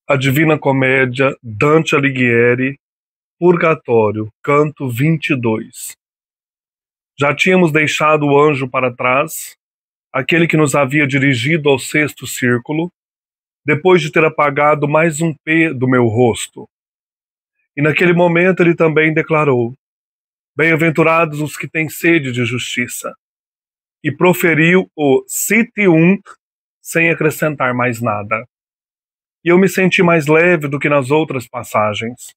A Divina Comédia, Dante Alighieri, Purgatório, canto 22. Já tínhamos deixado o anjo para trás, aquele que nos havia dirigido ao sexto círculo, depois de ter apagado mais um P do meu rosto. E naquele momento ele também declarou: Bem-aventurados os que têm sede de justiça. E proferiu o Citiunt sem acrescentar mais nada. E eu me senti mais leve do que nas outras passagens,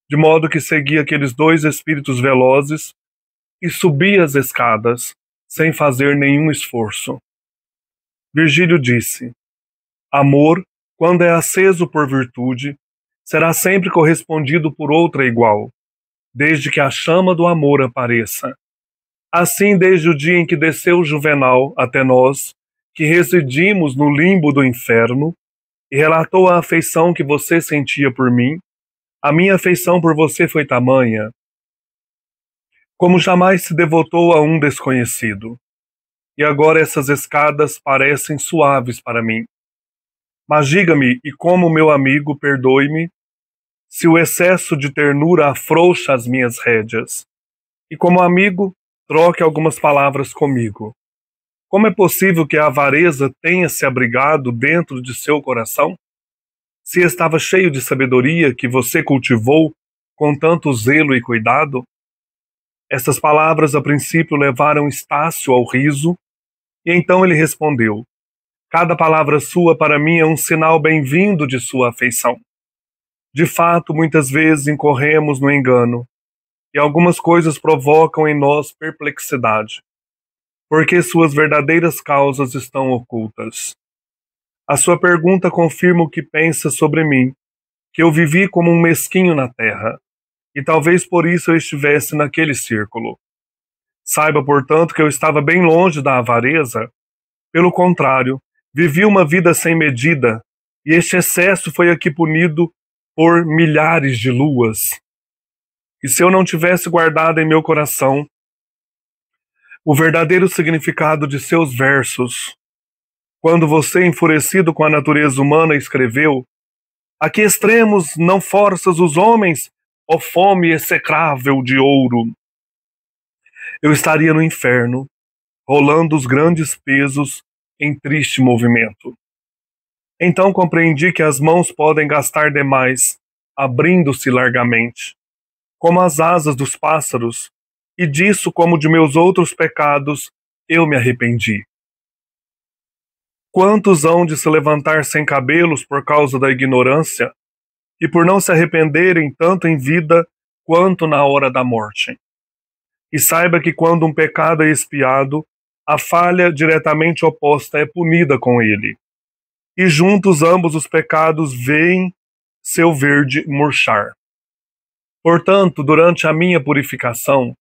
de modo que segui aqueles dois espíritos velozes e subi as escadas, sem fazer nenhum esforço. Virgílio disse: Amor, quando é aceso por virtude, será sempre correspondido por outra igual, desde que a chama do amor apareça. Assim, desde o dia em que desceu Juvenal até nós, que residimos no limbo do inferno, e relatou a afeição que você sentia por mim, a minha afeição por você foi tamanha, como jamais se devotou a um desconhecido. E agora essas escadas parecem suaves para mim. Mas diga-me, e como meu amigo, perdoe-me, se o excesso de ternura afrouxa as minhas rédeas. E como amigo, troque algumas palavras comigo. Como é possível que a avareza tenha se abrigado dentro de seu coração? Se estava cheio de sabedoria que você cultivou com tanto zelo e cuidado? Estas palavras a princípio levaram Estácio ao riso, e então ele respondeu: Cada palavra sua para mim é um sinal bem-vindo de sua afeição. De fato, muitas vezes incorremos no engano, e algumas coisas provocam em nós perplexidade, porque suas verdadeiras causas estão ocultas. A sua pergunta confirma o que pensa sobre mim, que eu vivi como um mesquinho na terra, e talvez por isso eu estivesse naquele círculo. Saiba, portanto, que eu estava bem longe da avareza. Pelo contrário, vivi uma vida sem medida, e este excesso foi aqui punido por milhares de luas. E se eu não tivesse guardado em meu coração o verdadeiro significado de seus versos, quando você, enfurecido com a natureza humana, escreveu: A que extremos não forças os homens, ó fome execrável de ouro? Eu estaria no inferno, rolando os grandes pesos em triste movimento. Então compreendi que as mãos podem gastar demais, abrindo-se largamente, como as asas dos pássaros, e disso, como de meus outros pecados, eu me arrependi. Quantos hão de se levantar sem cabelos por causa da ignorância, e por não se arrependerem tanto em vida quanto na hora da morte? E saiba que quando um pecado é expiado, a falha diretamente oposta é punida com ele. E juntos ambos os pecados veem seu verde murchar. Portanto, durante a minha purificação,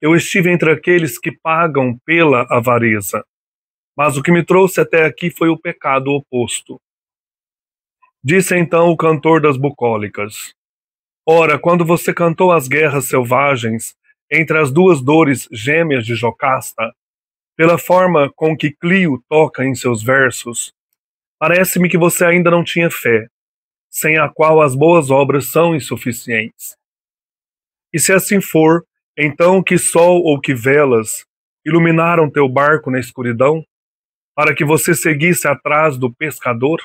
eu estive entre aqueles que pagam pela avareza, mas o que me trouxe até aqui foi o pecado oposto. Disse então o cantor das bucólicas: Ora, quando você cantou as guerras selvagens entre as duas dores gêmeas de Jocasta, pela forma com que Clio toca em seus versos, parece-me que você ainda não tinha fé, sem a qual as boas obras são insuficientes. E se assim for, então que sol ou que velas iluminaram teu barco na escuridão, para que você seguisse atrás do pescador?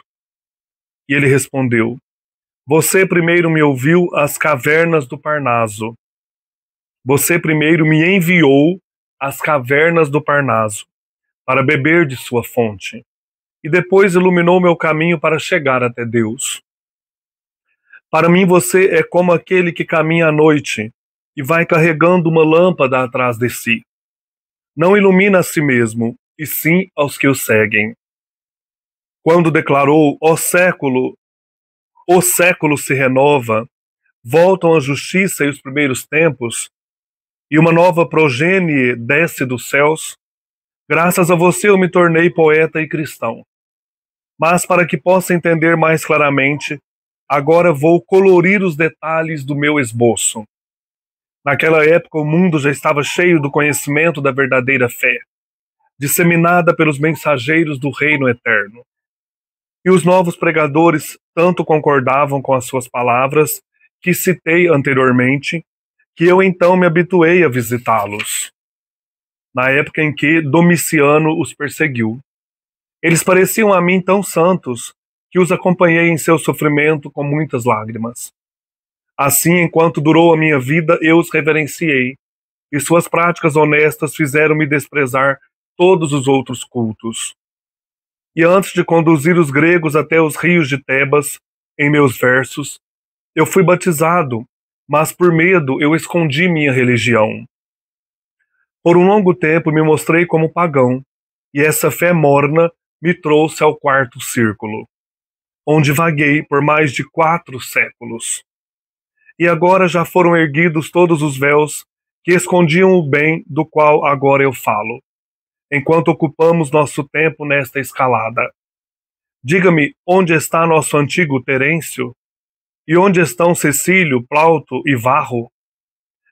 E ele respondeu: Você primeiro me ouviu às cavernas do Parnaso. Você primeiro me enviou às cavernas do Parnaso, para beber de sua fonte, e depois iluminou meu caminho para chegar até Deus. Para mim você é como aquele que caminha à noite e vai carregando uma lâmpada atrás de si. Não ilumina a si mesmo, e sim aos que o seguem. Quando declarou: o século se renova, voltam a justiça e os primeiros tempos, e uma nova progênie desce dos céus, graças a você eu me tornei poeta e cristão. Mas para que possa entender mais claramente, agora vou colorir os detalhes do meu esboço. Naquela época o mundo já estava cheio do conhecimento da verdadeira fé, disseminada pelos mensageiros do reino eterno. E os novos pregadores tanto concordavam com as suas palavras, que citei anteriormente, que eu então me habituei a visitá-los, na época em que Domiciano os perseguiu. Eles pareciam a mim tão santos que os acompanhei em seu sofrimento com muitas lágrimas. Assim, enquanto durou a minha vida, eu os reverenciei, e suas práticas honestas fizeram-me desprezar todos os outros cultos. E antes de conduzir os gregos até os rios de Tebas, em meus versos, eu fui batizado, mas por medo eu escondi minha religião. Por um longo tempo me mostrei como pagão, e essa fé morna me trouxe ao quarto círculo, onde vaguei por mais de 4 séculos. E agora já foram erguidos todos os véus que escondiam o bem do qual agora eu falo, enquanto ocupamos nosso tempo nesta escalada. Diga-me, onde está nosso antigo Terêncio? E onde estão Cecílio, Plauto e Varro?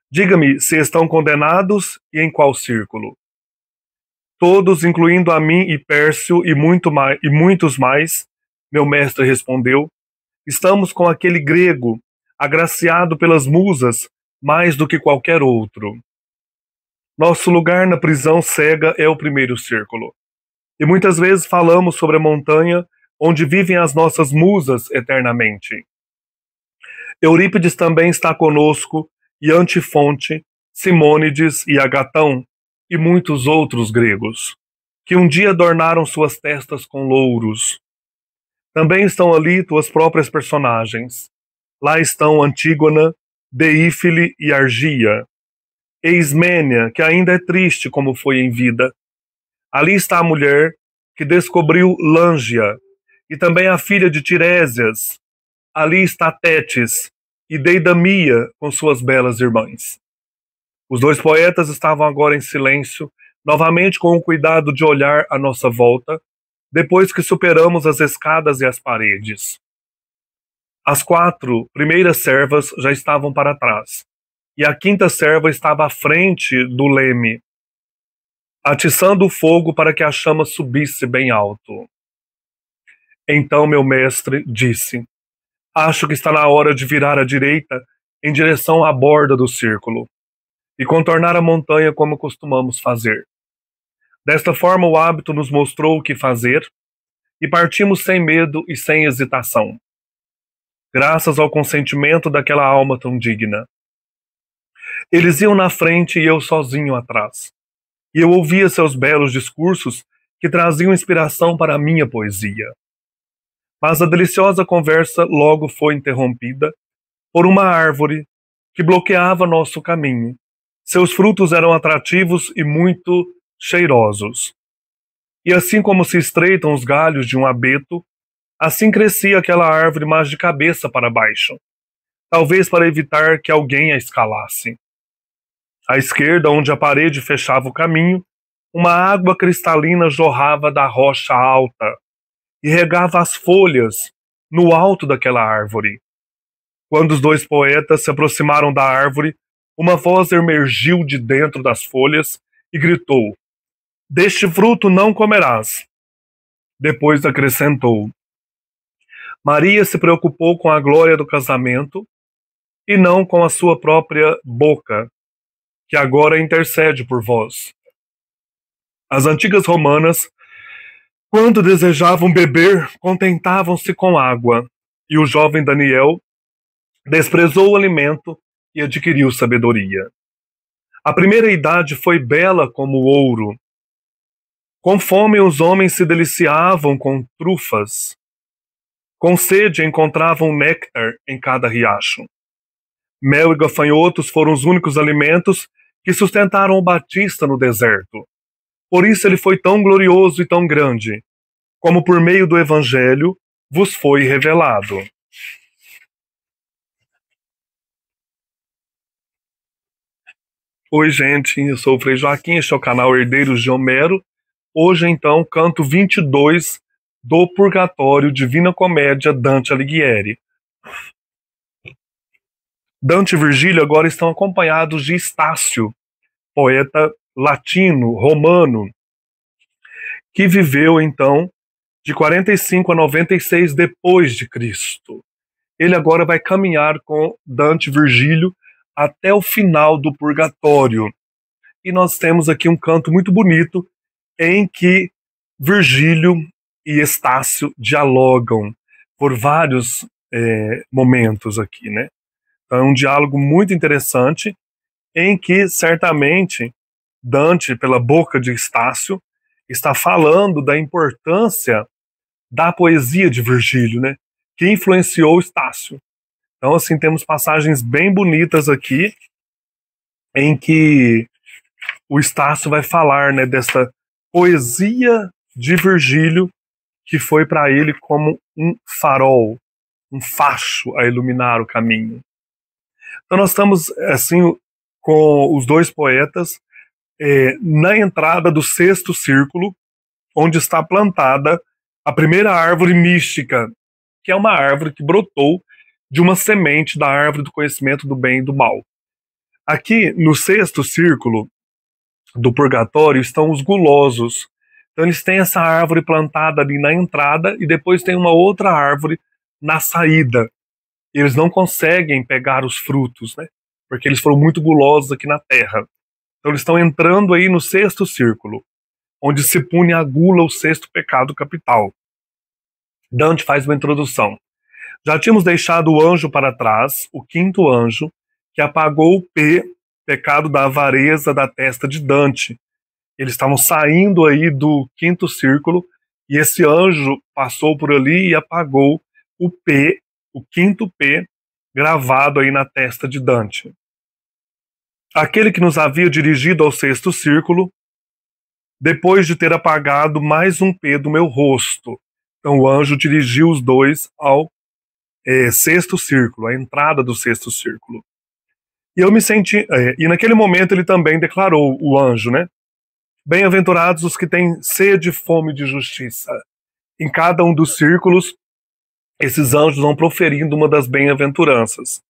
Diga-me se estão condenados e em qual círculo. Todos, incluindo a mim e Pércio e muitos mais, meu mestre respondeu, estamos com aquele grego, agraciado pelas musas mais do que qualquer outro. Nosso lugar na prisão cega é o primeiro círculo. E muitas vezes falamos sobre a montanha onde vivem as nossas musas eternamente. Eurípides também está conosco, e Antifonte, Simônides e Agatão, e muitos outros gregos, que um dia adornaram suas testas com louros. Também estão ali tuas próprias personagens. Lá estão Antígona, Deífile e Argia, e Ismênia, que ainda é triste como foi em vida. Ali está a mulher que descobriu Lângia, e também a filha de Tirésias. Ali está Tétis e Deidamia com suas belas irmãs. Os 2 poetas estavam agora em silêncio, novamente com o cuidado de olhar à nossa volta, depois que superamos as escadas e as paredes. As 4 primeiras servas já estavam para trás, e a 5ª serva estava à frente do leme, atiçando o fogo para que a chama subisse bem alto. Então meu mestre disse, acho que está na hora de virar à direita em direção à borda do círculo, e contornar a montanha como costumamos fazer. Desta forma o hábito nos mostrou o que fazer, e partimos sem medo e sem hesitação, graças ao consentimento daquela alma tão digna. Eles iam na frente e eu sozinho atrás, e eu ouvia seus belos discursos que traziam inspiração para a minha poesia. Mas a deliciosa conversa logo foi interrompida por uma árvore que bloqueava nosso caminho. Seus frutos eram atrativos e muito cheirosos. E assim como se estreitam os galhos de um abeto, assim crescia aquela árvore, mas de cabeça para baixo, talvez para evitar que alguém a escalasse. À esquerda, onde a parede fechava o caminho, uma água cristalina jorrava da rocha alta e regava as folhas no alto daquela árvore. Quando os 2 poetas se aproximaram da árvore, uma voz emergiu de dentro das folhas e gritou, deste fruto não comerás. Depois acrescentou, Maria se preocupou com a glória do casamento e não com a sua própria boca, que agora intercede por vós. As antigas romanas, quando desejavam beber, contentavam-se com água, e o jovem Daniel desprezou o alimento e adquiriu sabedoria. A primeira idade foi bela como o ouro. Com fome os homens se deliciavam com trufas. Com sede encontravam néctar em cada riacho. Mel e gafanhotos foram os únicos alimentos que sustentaram o Batista no deserto. Por isso ele foi tão glorioso e tão grande, como por meio do Evangelho vos foi revelado. Oi, gente, eu sou o Frei Joaquim, este é o canal Herdeiros de Homero. Hoje, então, canto 22 do Purgatório, Divina Comédia, Dante Alighieri. Dante e Virgílio agora estão acompanhados de Estácio, poeta latino, romano, que viveu, então, de 45 a 96 depois de Cristo. Ele agora vai caminhar com Dante e Virgílio até o final do Purgatório. E nós temos aqui um canto muito bonito em que Virgílio e Estácio dialogam por vários momentos aqui, né? Então é um diálogo muito interessante em que certamente Dante, pela boca de Estácio, está falando da importância da poesia de Virgílio, né? Que influenciou Estácio. Então, assim, temos passagens bem bonitas aqui em que o Estácio vai falar, né, dessa poesia de Virgílio que foi para ele como um farol, um facho a iluminar o caminho. Então nós estamos, assim, com os dois poetas na entrada do sexto círculo, onde está plantada a primeira árvore mística, que é uma árvore que brotou de uma semente da árvore do conhecimento do bem e do mal. Aqui, no sexto círculo do purgatório, estão os gulosos. Então eles têm essa árvore plantada ali na entrada e depois tem uma outra árvore na saída. Eles não conseguem pegar os frutos, né? Porque eles foram muito gulosos aqui na Terra. Então eles estão entrando aí no sexto círculo, onde se pune a gula, o sexto pecado capital. Dante faz uma introdução. Já tínhamos deixado o anjo para trás, o quinto anjo, que apagou o pecado da avareza da testa de Dante. Eles estavam saindo aí do quinto círculo e esse anjo passou por ali e apagou o quinto P, gravado aí na testa de Dante. Aquele que nos havia dirigido ao sexto círculo, depois de ter apagado mais um P do meu rosto. Então o anjo dirigiu os dois ao sexto círculo, a entrada do sexto círculo. E eu me senti, e naquele momento ele também declarou, o anjo, né? Bem-aventurados os que têm sede e fome de justiça. Em cada um dos círculos, esses anjos vão proferindo uma das bem-aventuranças.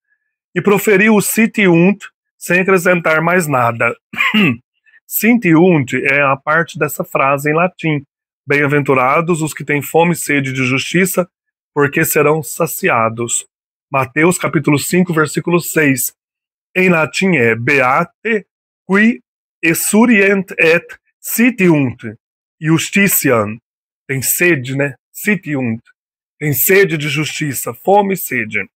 E proferiu o Citiunt sem acrescentar mais nada. Citiunt é a parte dessa frase em latim. Bem-aventurados os que têm fome e sede de justiça, porque serão saciados. Mateus capítulo 5, versículo 6. Em latim é Beate qui esurient et citiunt justitiam. Tem sede, né? Citiunt. Tem sede de justiça, fome e sede.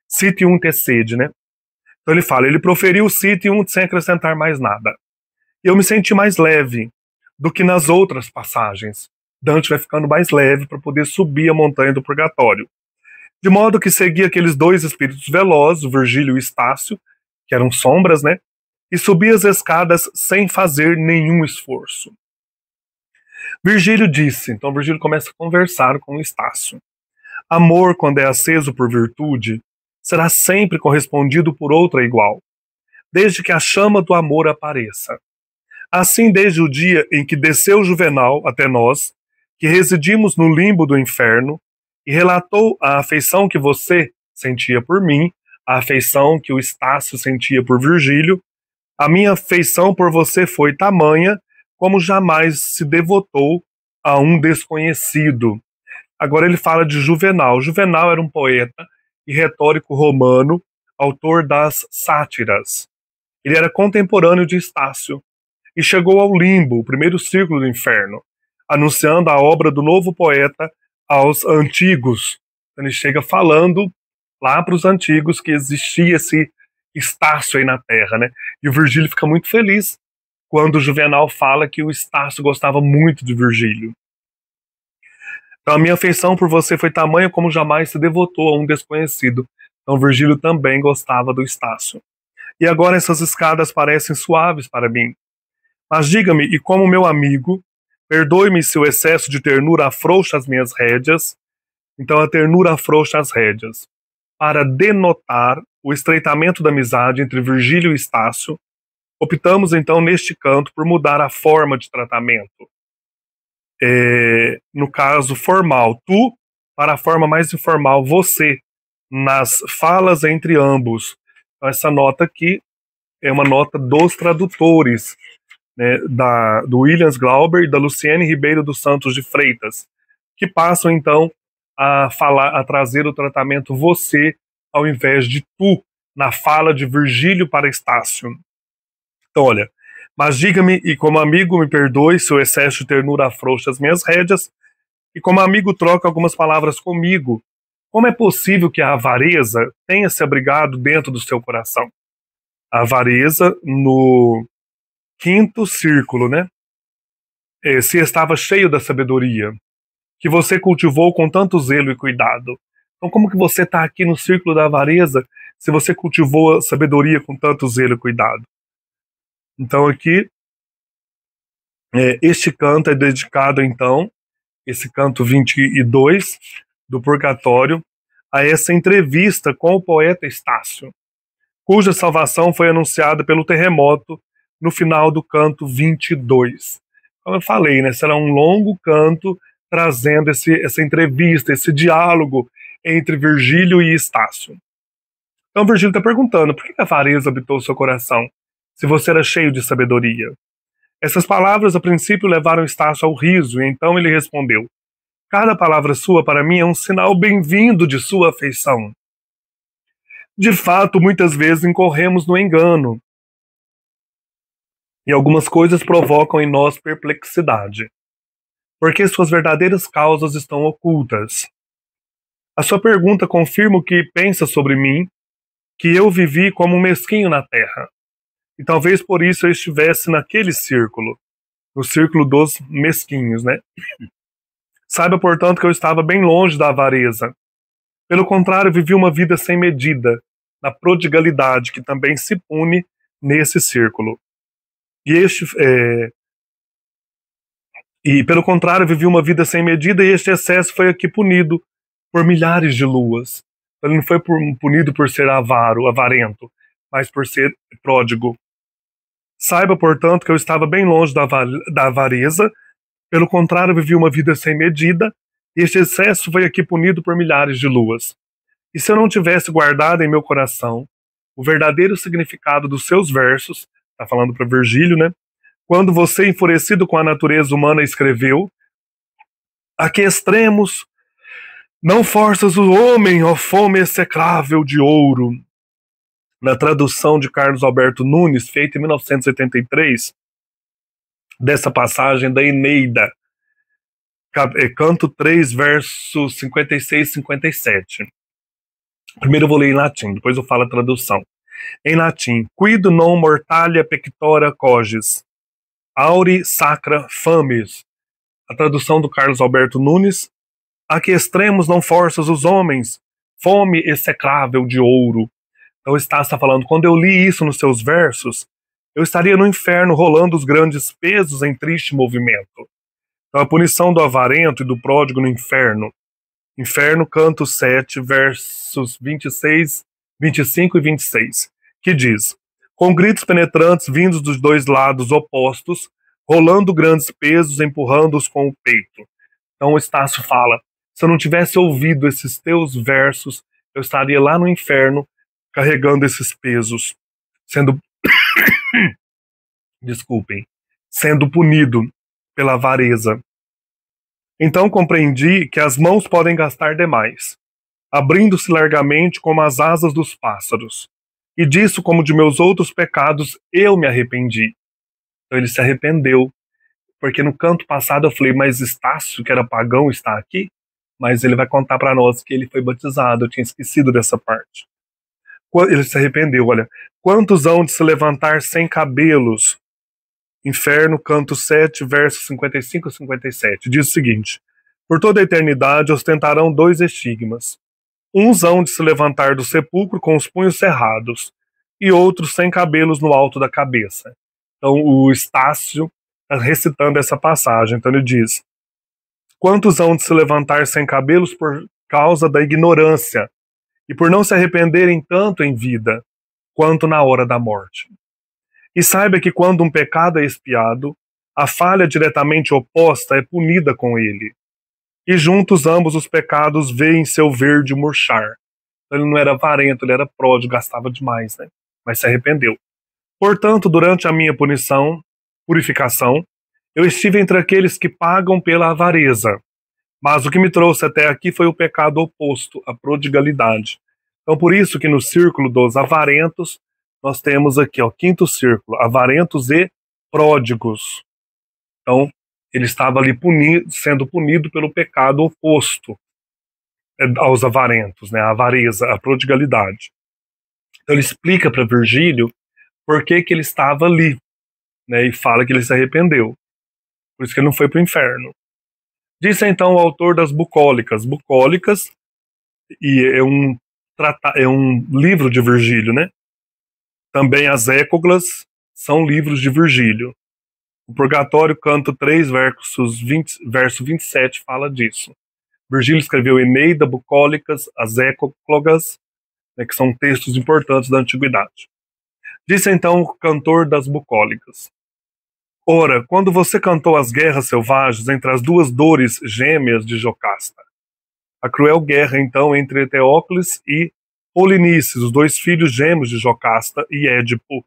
Citiunt é sede, né? Então ele fala, ele proferiu citiunt sem acrescentar mais nada. Eu me senti mais leve do que nas outras passagens. Dante vai ficando mais leve para poder subir a montanha do purgatório. De modo que segui aqueles dois espíritos velozes, Virgílio e Estácio, que eram sombras, né? E subi as escadas sem fazer nenhum esforço. Virgílio disse, então Virgílio começa a conversar com Estácio. Amor, quando é aceso por virtude, será sempre correspondido por outra igual, desde que a chama do amor apareça. Assim, desde o dia em que desceu Juvenal até nós, que residimos no limbo do inferno, e relatou a afeição que você sentia por mim, a afeição que o Estácio sentia por Virgílio, a minha afeição por você foi tamanha como jamais se devotou a um desconhecido. Agora ele fala de Juvenal. Juvenal era um poeta e retórico romano, autor das sátiras. Ele era contemporâneo de Estácio e chegou ao limbo, o primeiro círculo do inferno, anunciando a obra do novo poeta aos antigos. Ele chega falando lá para os antigos que existia esse Estácio aí na Terra, né? E o Virgílio fica muito feliz quando o Juvenal fala que o Estácio gostava muito de Virgílio. Então a minha afeição por você foi tamanha como jamais se devotou a um desconhecido. Então Virgílio também gostava do Estácio. E agora essas escadas parecem suaves para mim. Mas diga-me, e como meu amigo, perdoe-me se o excesso de ternura afrouxa as minhas rédeas. Então a ternura afrouxa as rédeas. Para denotar o estreitamento da amizade entre Virgílio e Estácio, optamos então neste canto por mudar a forma de tratamento. No caso formal, tu, para a forma mais informal, você, nas falas entre ambos. Então essa nota aqui é uma nota dos tradutores, né, do Williams Glauber e da Luciene Ribeiro dos Santos de Freitas, que passam então a trazer o tratamento você ao invés de tu, na fala de Virgílio para Estácio. Então, olha, mas diga-me, e como amigo me perdoe se o excesso de ternura afrouxa as minhas rédeas, e como amigo troca algumas palavras comigo, como é possível que a avareza tenha se abrigado dentro do seu coração? A avareza no quinto círculo, né? Se estava cheio da sabedoria, que você cultivou com tanto zelo e cuidado. Então, como que você está aqui no círculo da avareza se você cultivou a sabedoria com tanto zelo e cuidado? Então, aqui, este canto é dedicado, então, esse canto 22 do Purgatório, a essa entrevista com o poeta Estácio, cuja salvação foi anunciada pelo terremoto no final do canto 22. Como eu falei, né, será um longo canto trazendo essa entrevista, esse diálogo entre Virgílio e Estácio. Então Virgílio está perguntando, por que a avareza habitou seu coração, se você era cheio de sabedoria? Essas palavras a princípio levaram Estácio ao riso, e então ele respondeu, cada palavra sua para mim é um sinal bem-vindo de sua afeição. De fato, muitas vezes incorremos no engano, e algumas coisas provocam em nós perplexidade, porque suas verdadeiras causas estão ocultas. A sua pergunta confirma o que pensa sobre mim, que eu vivi como um mesquinho na terra, e talvez por isso eu estivesse naquele círculo, no círculo dos mesquinhos, né? Saiba, portanto, que eu estava bem longe da avareza. Pelo contrário, vivi uma vida sem medida, na prodigalidade, que também se pune nesse círculo. E pelo contrário, vivi uma vida sem medida, e este excesso foi aqui punido por milhares de luas. Ele não foi punido por ser avarento, mas por ser pródigo. Saiba, portanto, que eu estava bem longe da avareza, pelo contrário, vivi uma vida sem medida, e este excesso foi aqui punido por milhares de luas. E se eu não tivesse guardado em meu coração o verdadeiro significado dos seus versos, está falando para Virgílio, né? Quando você, enfurecido com a natureza humana, escreveu, a que extremos não forças o homem, ó fome execrável de ouro. Na tradução de Carlos Alberto Nunes, feita em 1983, dessa passagem da Eneida, canto 3, versos 56 e 57. Primeiro eu vou ler em latim, depois eu falo a tradução. Em latim, quid non mortalia pectora cogis, auri sacra fames. A tradução do Carlos Alberto Nunes, a que extremos não forças os homens, fome execrável de ouro. Então está falando, quando eu li isso nos seus versos, eu estaria no inferno rolando os grandes pesos em triste movimento. Então a punição do avarento e do pródigo no inferno. Inferno, canto 7, versos 26, 25 e 26, que diz, com gritos penetrantes vindos dos dois lados opostos, rolando grandes pesos, empurrando-os com o peito. Então o Estácio fala, se eu não tivesse ouvido esses teus versos, eu estaria lá no inferno, carregando esses pesos, sendo desculpem, sendo punido pela avareza. Então compreendi que as mãos podem gastar demais, abrindo-se largamente como as asas dos pássaros. E disso, como de meus outros pecados, eu me arrependi. Então ele se arrependeu, porque no canto passado eu falei, mas Estácio, que era pagão, está aqui? Mas ele vai contar para nós que ele foi batizado, eu tinha esquecido dessa parte. Ele se arrependeu, olha. Quantos hão de se levantar sem cabelos? Inferno, canto 7, versos 55 e 57. Diz o seguinte, por toda a eternidade ostentarão dois estigmas. Uns hão de se levantar do sepulcro com os punhos cerrados, e outros sem cabelos no alto da cabeça. Então o Estácio está recitando essa passagem. Então ele diz, quantos hão de se levantar sem cabelos por causa da ignorância, e por não se arrependerem tanto em vida, quanto na hora da morte. E saiba que quando um pecado é expiado, a falha diretamente oposta é punida com ele. E juntos ambos os pecados veem seu verde murchar. Ele não era avarento, ele era pródigo, gastava demais, né? Mas se arrependeu. Portanto, durante a minha purificação, eu estive entre aqueles que pagam pela avareza, Mas o que me trouxe até aqui foi o pecado oposto, a prodigalidade. Então, por isso que no círculo dos avarentos, nós temos aqui, ó, quinto círculo, avarentos e pródigos. Então, ele estava ali sendo punido pelo pecado oposto aos avarentos, né, a avareza, a prodigalidade. Então, ele explica para Virgílio por que que ele estava ali, né, e fala que ele se arrependeu. Por isso que ele não foi para o inferno. Disse então o autor das Bucólicas. Bucólicas e é um livro de Virgílio, né? Também as Écoglas são livros de Virgílio. O Purgatório, canto 3, verso 27, fala disso. Virgílio escreveu Eneida, Bucólicas, as Écoglas, né, que são textos importantes da Antiguidade. Disse então o cantor das Bucólicas: ora, quando você cantou as guerras selvagens entre as duas dores gêmeas de Jocasta, a cruel guerra, então, entre Eteócles e Polinices, os dois filhos gêmeos de Jocasta e Édipo.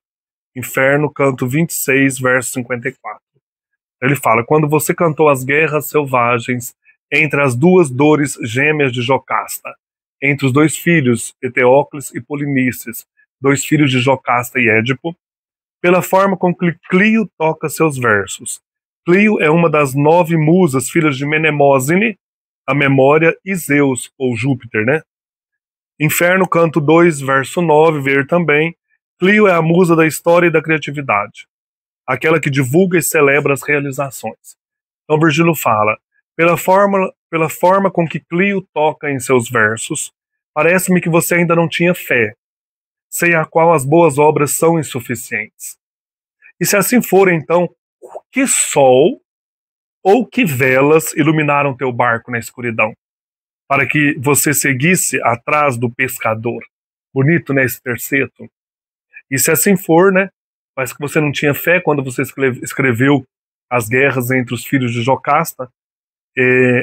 Inferno, canto 26, verso 54. Ele fala, quando você cantou as guerras selvagens entre as duas dores gêmeas de Jocasta, entre os dois filhos, Eteócles e Polinices, dois filhos de Jocasta e Édipo, pela forma com que Clio toca seus versos. Clio é uma das 9 musas, filhas de Menemósine, a memória, e Zeus, ou Júpiter, né? Inferno, canto 2, verso 9, ver também. Clio é a musa da história e da criatividade, aquela que divulga e celebra as realizações. Então Virgílio fala, pela forma com que Clio toca em seus versos, parece-me que você ainda não tinha fé, sem a qual as boas obras são insuficientes. E se assim for, então, que sol ou que velas iluminaram teu barco na escuridão, para que você seguisse atrás do pescador? Bonito, né, esse terceto? E se assim for, né, parece que você não tinha fé quando você escreveu as guerras entre os filhos de Jocasta.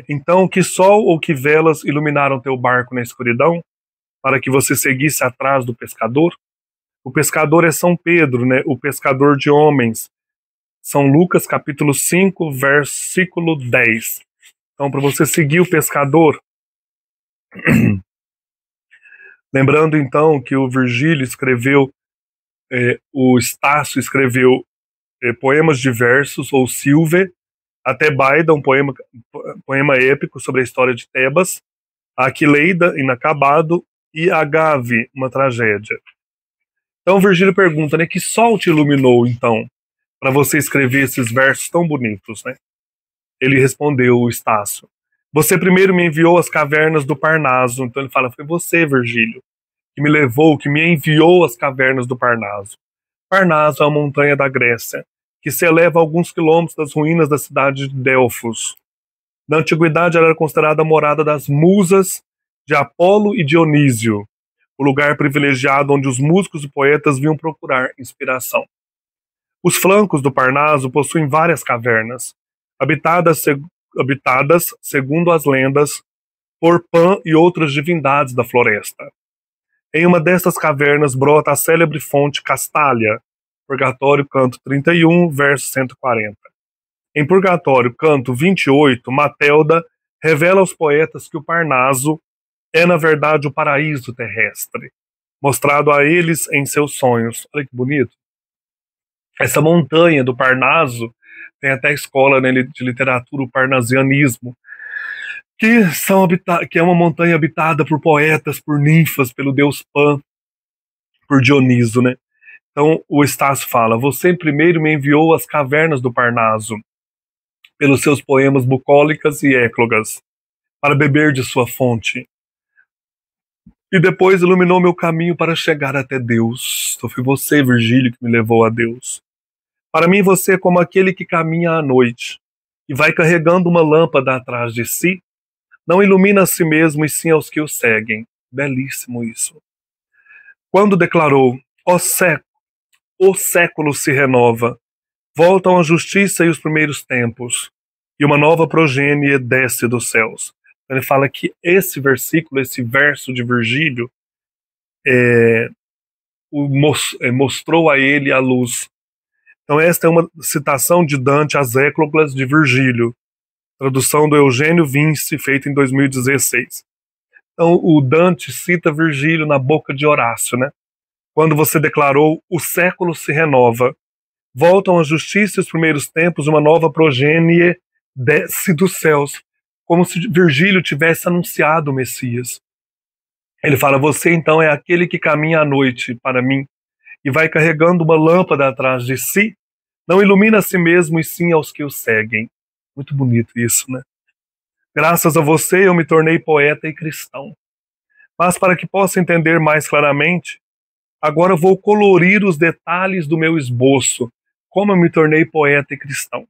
Então, que sol ou que velas iluminaram teu barco na escuridão, para que você seguisse atrás do pescador? O pescador é São Pedro, né, o pescador de homens. São Lucas, capítulo 5, versículo 10. Então, para você seguir o pescador, lembrando então que o Virgílio escreveu, o Estácio escreveu poemas diversos, ou Silve, a Tebaida, um poema épico sobre a história de Tebas, a Aquileida, inacabado, e a Agave, uma tragédia. Então Virgílio pergunta, né, que sol te iluminou, então, para você escrever esses versos tão bonitos, né? Ele respondeu, o Estácio, você primeiro me enviou às cavernas do Parnaso. Então ele fala, foi você, Virgílio, que me levou, que me enviou às cavernas do Parnaso. Parnaso é uma montanha da Grécia, que se eleva a alguns quilômetros das ruínas da cidade de Delfos. Na antiguidade ela era considerada a morada das musas de Apolo e Dionísio, o lugar privilegiado onde os músicos e poetas vinham procurar inspiração. Os flancos do Parnaso possuem várias cavernas, habitadas, segundo as lendas, por Pan e outras divindades da floresta. Em uma destas cavernas brota a célebre fonte Castália, Purgatório, canto 31, verso 140. Em Purgatório, canto 28, Matelda revela aos poetas que o Parnaso é, na verdade, o paraíso terrestre, mostrado a eles em seus sonhos. Olha que bonito. Essa montanha do Parnaso, tem até a escola, né, de literatura, o parnasianismo, que é uma montanha habitada por poetas, por ninfas, pelo deus Pan, por Dioniso, né? Então o Estácio fala, você primeiro me enviou às cavernas do Parnaso, pelos seus poemas bucólicas e éclogas, para beber de sua fonte. E depois iluminou meu caminho para chegar até Deus. Então foi você, Virgílio, que me levou a Deus. Para mim você é como aquele que caminha à noite e vai carregando uma lâmpada atrás de si, não ilumina a si mesmo e sim aos que o seguem. Belíssimo isso. Quando declarou, o século se renova, voltam a justiça e os primeiros tempos, e uma nova progênie desce dos céus. Ele fala que esse versículo, esse verso de Virgílio, mostrou a ele a luz. Então esta é uma citação de Dante às Écloglas de Virgílio. tradução do Eugênio Vinci, feita em 2016. Então, o Dante cita Virgílio na boca de Horácio, né? Quando você declarou, o século se renova, voltam a justiça e os primeiros tempos, uma nova progênie desce dos céus, como se Virgílio tivesse anunciado o Messias. Ele fala, você então é aquele que caminha à noite para mim, e vai carregando uma lâmpada atrás de si, não ilumina a si mesmo e sim aos que o seguem. Muito bonito isso, né? Graças a você eu me tornei poeta e cristão. Mas para que possa entender mais claramente, agora vou colorir os detalhes do meu esboço, como eu me tornei poeta e cristão.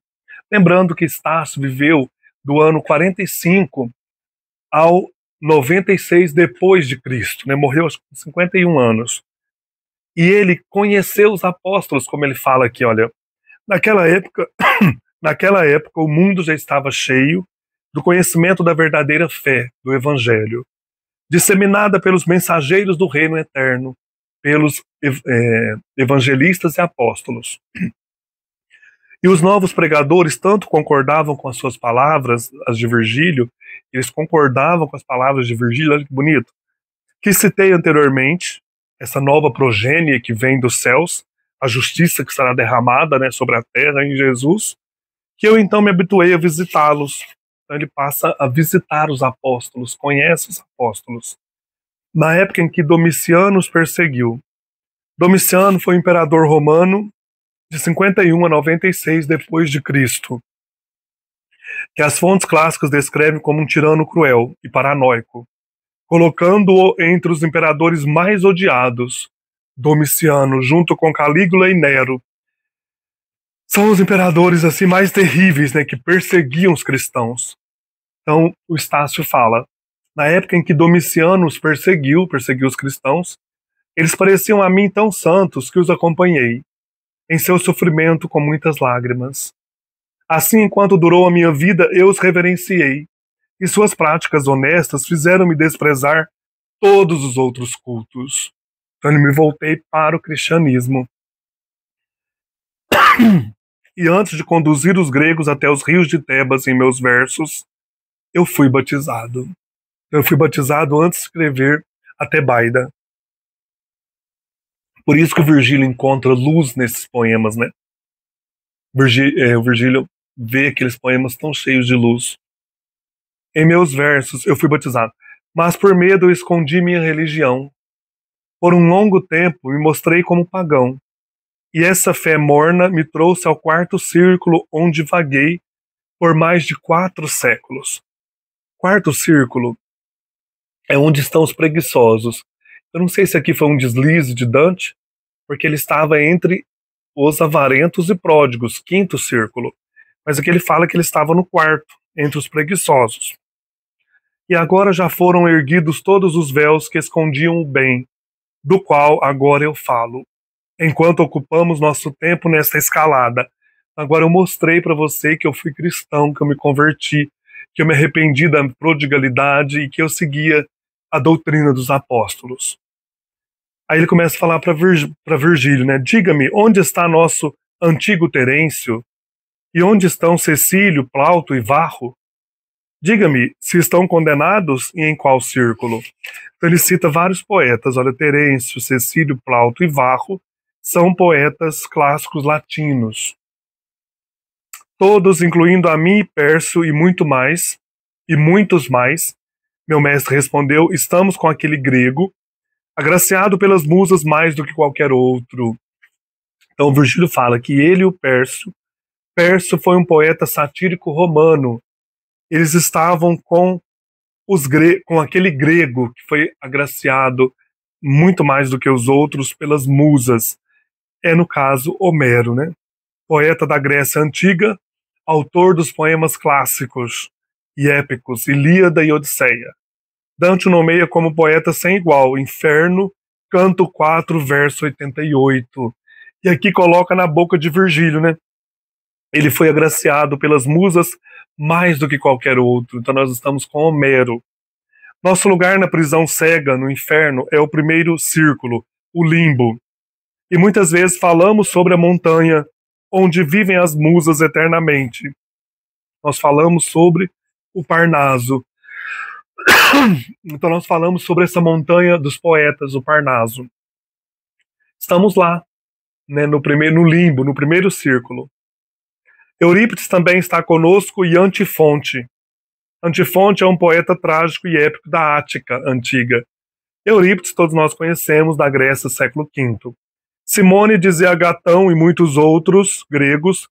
Lembrando que Estácio viveu do ano 45 ao 96 depois de Cristo, né? Morreu aos 51 anos. E ele conheceu os apóstolos, como ele fala aqui, olha, naquela época, naquela época o mundo já estava cheio do conhecimento da verdadeira fé, do evangelho, disseminada pelos mensageiros do reino eterno, pelos evangelistas e apóstolos. E os novos pregadores tanto concordavam com as suas palavras, as de Virgílio, eles concordavam com as palavras de Virgílio, olha que bonito, que citei anteriormente, essa nova progênie que vem dos céus, a justiça que será derramada, né, sobre a terra em Jesus, que eu então me habituei a visitá-los. Então ele passa a visitar os apóstolos, conhece os apóstolos. Na época em que Domiciano os perseguiu. Domiciano foi imperador romano de 51 a 96 depois de Cristo, que as fontes clássicas descrevem como um tirano cruel e paranoico, colocando-o entre os imperadores mais odiados. Domiciano, junto com Calígula e Nero, são os imperadores assim mais terríveis, né, que perseguiam os cristãos. Então, o Estácio fala, na época em que Domiciano os perseguiu os cristãos, eles pareciam a mim tão santos que os acompanhei, em seu sofrimento com muitas lágrimas. Assim, enquanto durou a minha vida, eu os reverenciei, e suas práticas honestas fizeram-me desprezar todos os outros cultos. Então, eu me voltei para o cristianismo. E antes de conduzir os gregos até os rios de Tebas em meus versos, eu fui batizado. Eu fui batizado antes de escrever a Tebaida. Por isso que o Virgílio encontra luz nesses poemas, né? O Virgílio vê aqueles poemas tão cheios de luz. Em meus versos eu fui batizado, mas por medo eu escondi minha religião. Por um longo tempo me mostrei como pagão, e essa fé morna me trouxe ao quarto círculo onde vaguei por mais de 4 séculos. Quarto círculo é onde estão os preguiçosos. Eu não sei se aqui foi um deslize de Dante, porque ele estava entre os avarentos e pródigos, quinto círculo. Mas aqui ele fala que ele estava no quarto, entre os preguiçosos. E agora já foram erguidos todos os véus que escondiam o bem, do qual agora eu falo. Enquanto ocupamos nosso tempo nesta escalada, agora eu mostrei para você que eu fui cristão, que eu me converti, que eu me arrependi da prodigalidade e que eu seguia a doutrina dos apóstolos. Aí ele começa a falar para Virgílio, né? Diga-me, onde está nosso antigo Terêncio? E onde estão Cecílio, Plauto e Varro? Diga-me, se estão condenados e em qual círculo? Então ele cita vários poetas, olha, Terêncio, Cecílio, Plauto e Varro, são poetas clássicos latinos. Todos, incluindo a mim, Pércio e muito mais, e muitos mais, meu mestre respondeu, estamos com aquele grego, agraciado pelas musas mais do que qualquer outro. Então Virgílio fala que ele e o Pércio foi um poeta satírico romano, eles estavam com aquele grego que foi agraciado muito mais do que os outros pelas musas. É, no caso, Homero, né? Poeta da Grécia Antiga, autor dos poemas clássicos e épicos Ilíada e Odisseia. Dante o nomeia como poeta sem igual, Inferno, canto 4, verso 88. E aqui coloca na boca de Virgílio, né? Ele foi agraciado pelas musas mais do que qualquer outro. Então nós estamos com Homero. Nosso lugar na prisão cega, no inferno, é o primeiro círculo, o limbo. E muitas vezes falamos sobre a montanha onde vivem as musas eternamente. nós falamos sobre o Parnaso. Então nós falamos sobre essa montanha dos poetas, o Parnaso. Estamos lá, né, no limbo, no primeiro círculo. Eurípides também está conosco e Antifonte. Antifonte é um poeta trágico e épico da Ática antiga. Eurípides todos nós conhecemos, da Grécia, século V. Simônides e Agatão e muitos outros gregos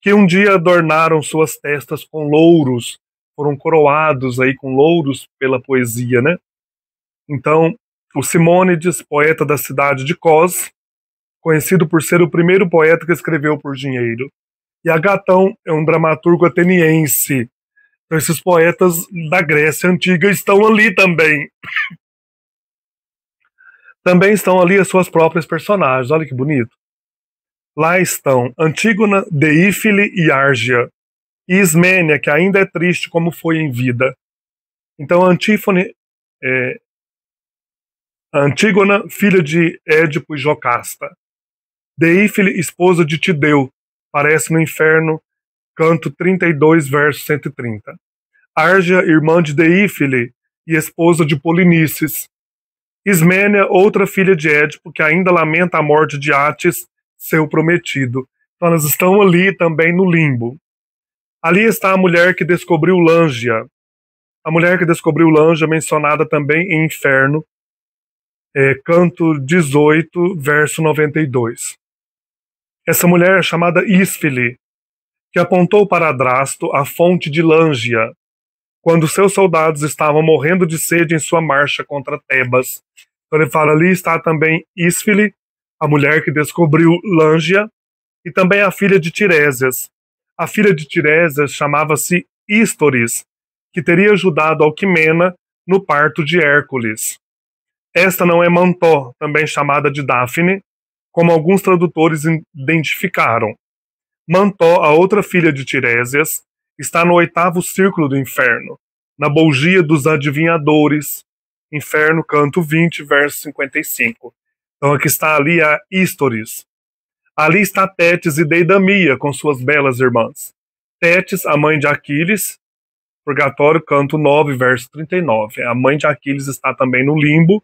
que um dia adornaram suas testas com louros, foram coroados aí com louros pela poesia, né? Então, o Simônides, poeta da cidade de Cos, conhecido por ser o primeiro poeta que escreveu por dinheiro. E Agatão é um dramaturgo ateniense. Então, esses poetas da Grécia Antiga estão ali também. Também estão ali as suas próprias personagens. Olha que bonito. Lá estão Antígona, Deífile e Árgia. E Ismênia, que ainda é triste como foi em vida. Então, Antígona, filha de Édipo e Jocasta. Deífile, esposa de Tideu, aparece no Inferno, canto 32, verso 130. Árgia, irmã de Deífile e esposa de Polinices. Ismênia, outra filha de Édipo, que ainda lamenta a morte de Átis, seu prometido. Então elas estão ali também no limbo. Ali está a mulher que descobriu Lângia. A mulher que descobriu Lângia, mencionada também em Inferno, canto 18, verso 92. Essa mulher é chamada Ísfile, que apontou para Adrasto a fonte de Lângia, quando seus soldados estavam morrendo de sede em sua marcha contra Tebas. Então ele fala, ali está também Ísfile, a mulher que descobriu Lângia, e também a filha de Tiresias. A filha de Tiresias chamava-se Ístoris, que teria ajudado Alquimena no parto de Hércules. Esta não é Mantó, também chamada de Dáfne, como alguns tradutores identificaram. Mantó, a outra filha de Tiresias, está no 8º círculo do Inferno, na bolgia dos adivinhadores, Inferno, canto 20, verso 55. Então aqui está ali a Ístoris. Ali está Tétis e Deidamia com suas belas irmãs. Tétis, a mãe de Aquiles, Purgatório, canto 9, verso 39. A mãe de Aquiles está também no limbo.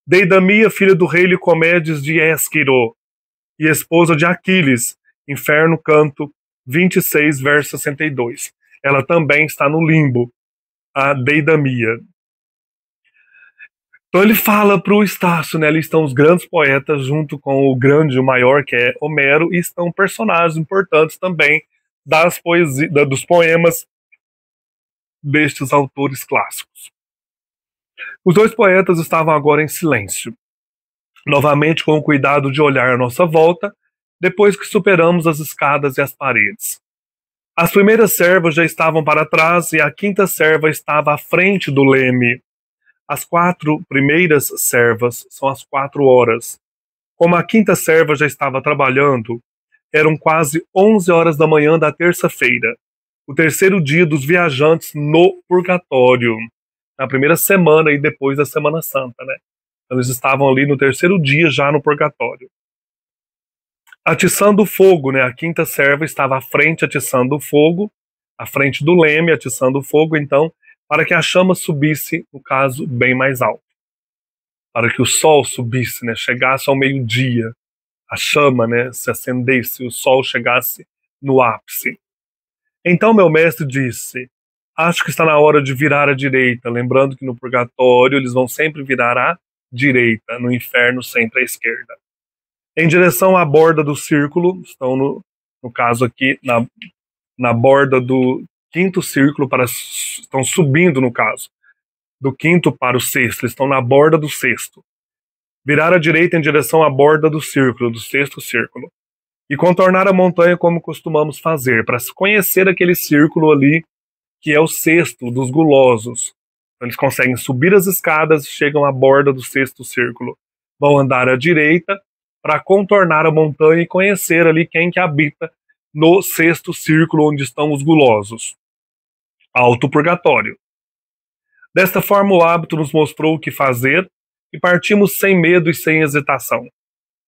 Deidamia, filha do rei Licomedes de Ésquiro e esposa de Aquiles, Inferno, canto 26, verso 62. Ela também está no limbo, a Deidamia. Então ele fala para o Estácio, né? Ali estão os grandes poetas junto com o grande, o maior, que é Homero, e estão personagens importantes também dos poemas destes autores clássicos. Os dois poetas estavam agora em silêncio, novamente com o cuidado de olhar à nossa volta, depois que superamos as escadas e as paredes. As primeiras servas já estavam para trás e a quinta serva estava à frente do leme. As 4 primeiras servas são as 4 horas. Como a quinta serva já estava trabalhando, eram quase 11 horas da manhã da terça-feira, o terceiro dia dos viajantes no purgatório, na primeira semana e depois da Semana Santa, né? Eles estavam ali no terceiro dia já no purgatório. Atiçando o fogo, né? A quinta serva estava à frente atiçando o fogo, à frente do leme atiçando o fogo, então, para que a chama subisse, no caso, bem mais alto. Para que o sol subisse, né? Chegasse ao meio-dia, a chama, né? Se acendesse, o sol chegasse no ápice. Então meu mestre disse, acho que está na hora de virar à direita, lembrando que no purgatório eles vão sempre virar à direita, no inferno sempre à esquerda. Em direção à borda do círculo, estão no caso aqui, na borda do quinto círculo, estão subindo no caso, do quinto para o sexto, estão na borda do sexto. Virar à direita em direção à borda do círculo, do sexto círculo. E contornar a montanha como costumamos fazer, para conhecer aquele círculo ali, que é o sexto dos gulosos. Então, eles conseguem subir as escadas e chegam à borda do sexto círculo. Vão andar à direita para contornar a montanha e conhecer ali quem que habita no sexto círculo onde estão os gulosos. Alto purgatório. Desta forma o hábito nos mostrou o que fazer e partimos sem medo e sem hesitação.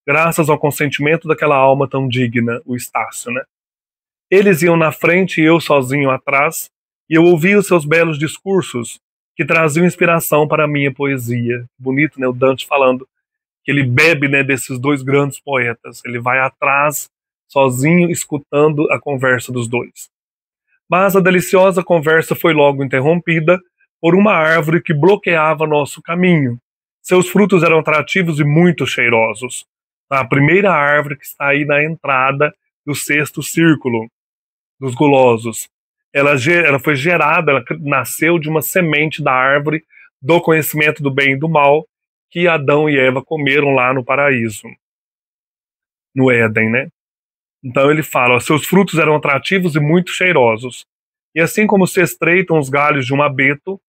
Graças ao consentimento daquela alma tão digna, o Estácio, né? Eles iam na frente e eu sozinho atrás, e eu ouvia os seus belos discursos, que traziam inspiração para a minha poesia. Bonito, né? O Dante falando que ele bebe, né, desses dois grandes poetas. Ele vai atrás, sozinho, escutando a conversa dos dois. Mas a deliciosa conversa foi logo interrompida por uma árvore que bloqueava nosso caminho. Seus frutos eram atrativos e muito cheirosos. A primeira árvore que está aí na entrada do sexto círculo dos gulosos. Ela foi gerada, ela nasceu de uma semente da árvore do conhecimento do bem e do mal que Adão e Eva comeram lá no paraíso, no Éden, né? Então ele fala, ó, seus frutos eram atrativos e muito cheirosos. E assim como se estreitam os galhos de um abeto,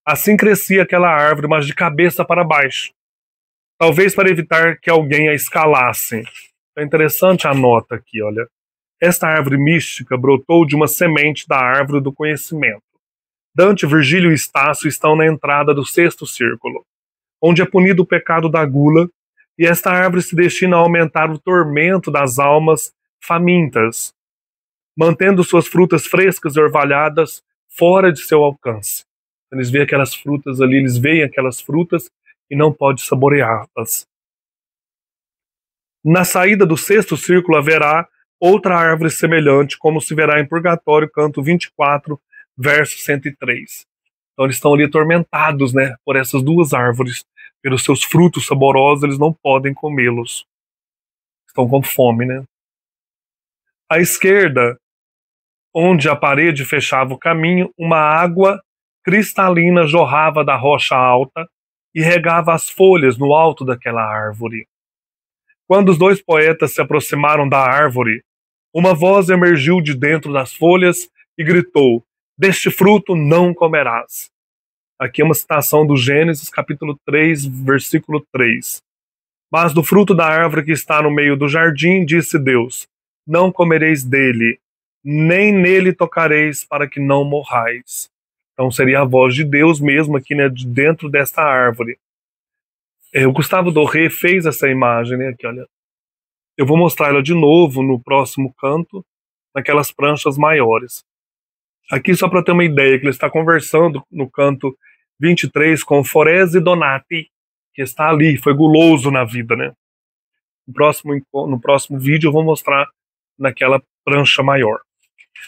assim crescia aquela árvore, mas de cabeça para baixo. Talvez para evitar que alguém a escalasse. É interessante a nota aqui, olha. Esta árvore mística brotou de uma semente da árvore do conhecimento. Dante, Virgílio e Estácio estão na entrada do sexto círculo, onde é punido o pecado da gula, e esta árvore se destina a aumentar o tormento das almas famintas, mantendo suas frutas frescas e orvalhadas fora de seu alcance. Eles veem aquelas frutas ali, eles veem aquelas frutas e não pode saboreá-las. Na saída do sexto círculo haverá outra árvore semelhante, como se verá em Purgatório, canto 24, verso 103. Então eles estão ali atormentados, né, por essas duas árvores, pelos seus frutos saborosos, eles não podem comê-los. Estão com fome, né? À esquerda, onde a parede fechava o caminho, uma água cristalina jorrava da rocha alta e regava as folhas no alto daquela árvore. Quando os dois poetas se aproximaram da árvore, uma voz emergiu de dentro das folhas e gritou: deste fruto não comerás. Aqui é uma citação do Gênesis, capítulo 3, versículo 3. Mas do fruto da árvore que está no meio do jardim, disse Deus: não comereis dele, nem nele tocareis, para que não morrais. Então seria a voz de Deus mesmo aqui, né, de dentro desta árvore. O Gustavo Doré fez essa imagem, né, aqui, olha. Eu vou mostrar ela de novo no próximo canto, naquelas pranchas maiores. Aqui só para ter uma ideia, que ele está conversando no canto 23 com Forese Donati, que está ali, foi guloso na vida, né? No próximo vídeo eu vou mostrar naquela prancha maior.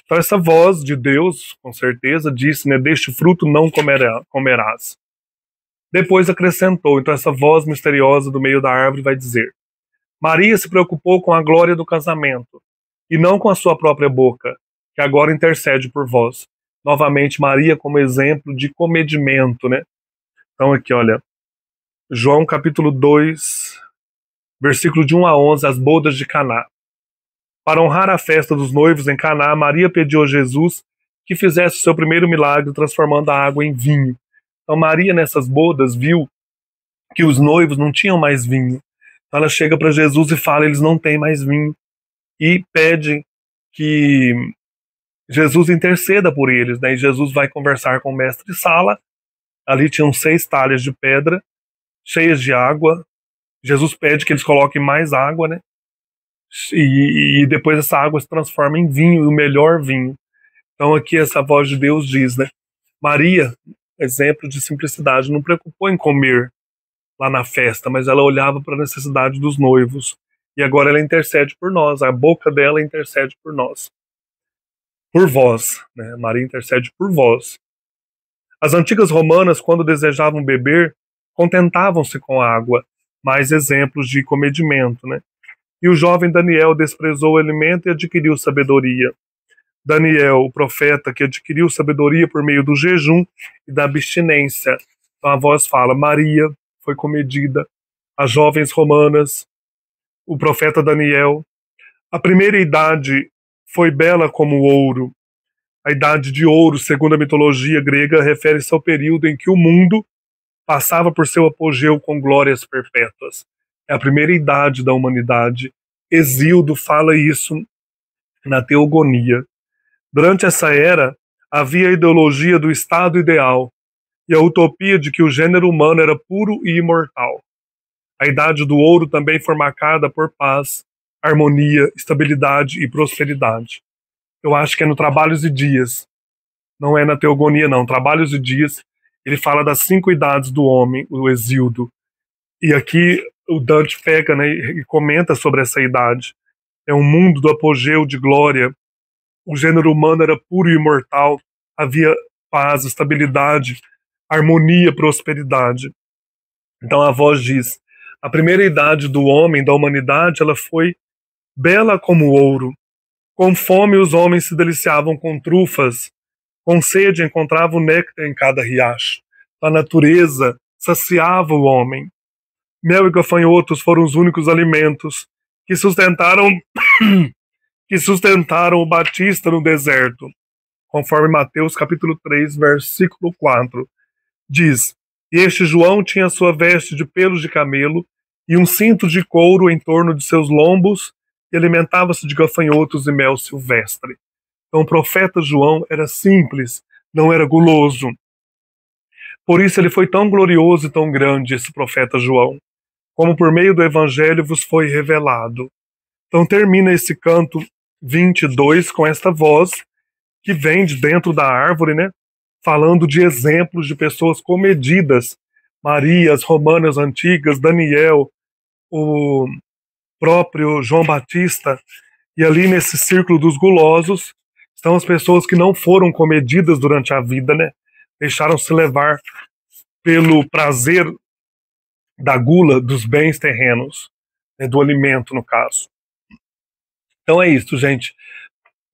Então essa voz de Deus, com certeza, disse, né, deste fruto não comerás. Depois acrescentou, então essa voz misteriosa do meio da árvore vai dizer: Maria se preocupou com a glória do casamento, e não com a sua própria boca, que agora intercede por vós. Novamente, Maria como exemplo de comedimento, né? Então aqui, olha, João capítulo 2, versículo de 1 a 11, as bodas de Caná. Para honrar a festa dos noivos em Caná, Maria pediu a Jesus que fizesse o seu primeiro milagre, transformando a água em vinho. Então Maria, nessas bodas, viu que os noivos não tinham mais vinho. Então ela chega para Jesus e fala, eles não têm mais vinho. E pede que Jesus interceda por eles, né? E Jesus vai conversar com o mestre Sala. Ali tinham 6 talhas de pedra, cheias de água. Jesus pede que eles coloquem mais água, né? E depois essa água se transforma em vinho, o melhor vinho. Então aqui essa voz de Deus diz, né? Maria, exemplo de simplicidade, não preocupou em comer lá na festa, mas ela olhava para a necessidade dos noivos. E agora ela intercede por nós, a boca dela intercede por nós. Por vós, né? Maria intercede por vós. As antigas romanas, quando desejavam beber, contentavam-se com água, mais exemplos de comedimento, né? E o jovem Daniel desprezou o alimento e adquiriu sabedoria. Daniel, o profeta, que adquiriu sabedoria por meio do jejum e da abstinência. Então a voz fala, Maria foi comedida, as jovens romanas, o profeta Daniel. A primeira idade foi bela como o ouro. A idade de ouro, segundo a mitologia grega, refere-se ao período em que o mundo passava por seu apogeu com glórias perpétuas. É a primeira idade da humanidade. Hesíodo fala isso na Teogonia. Durante essa era, havia a ideologia do estado ideal e a utopia de que o gênero humano era puro e imortal. A idade do ouro também foi marcada por paz, harmonia, estabilidade e prosperidade. Eu acho que é no Trabalhos e Dias, não é na Teogonia, não. Trabalhos e Dias, ele fala das 5 idades do homem, o Hesíodo. E aqui o Dante pega, né, e comenta sobre essa idade. É um mundo do apogeu de glória. O gênero humano era puro e imortal. Havia paz, estabilidade, harmonia, prosperidade. Então a voz diz: a primeira idade do homem, da humanidade, ela foi bela como ouro. Com fome os homens se deliciavam com trufas, com sede encontravam néctar em cada riacho. A natureza saciava o homem. Mel e gafanhotos foram os únicos alimentos que sustentaram que sustentaram o Batista no deserto, conforme Mateus capítulo 3, versículo 4. Diz: e este João tinha sua veste de pelos de camelo e um cinto de couro em torno de seus lombos e alimentava-se de gafanhotos e mel silvestre. Então o profeta João era simples, não era guloso. Por isso ele foi tão glorioso e tão grande, esse profeta João, como por meio do evangelho vos foi revelado. Então termina esse canto 22 com esta voz que vem de dentro da árvore, né? Falando de exemplos de pessoas comedidas, Maria, as romanas antigas, Daniel, o próprio João Batista, e ali nesse círculo dos gulosos estão as pessoas que não foram comedidas durante a vida, né? Deixaram-se levar pelo prazer da gula dos bens terrenos, né? Do alimento, no caso. Então é isso, gente.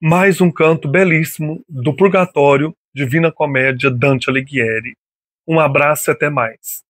Mais um canto belíssimo do Purgatório, Divina Comédia, Dante Alighieri. Um abraço e até mais.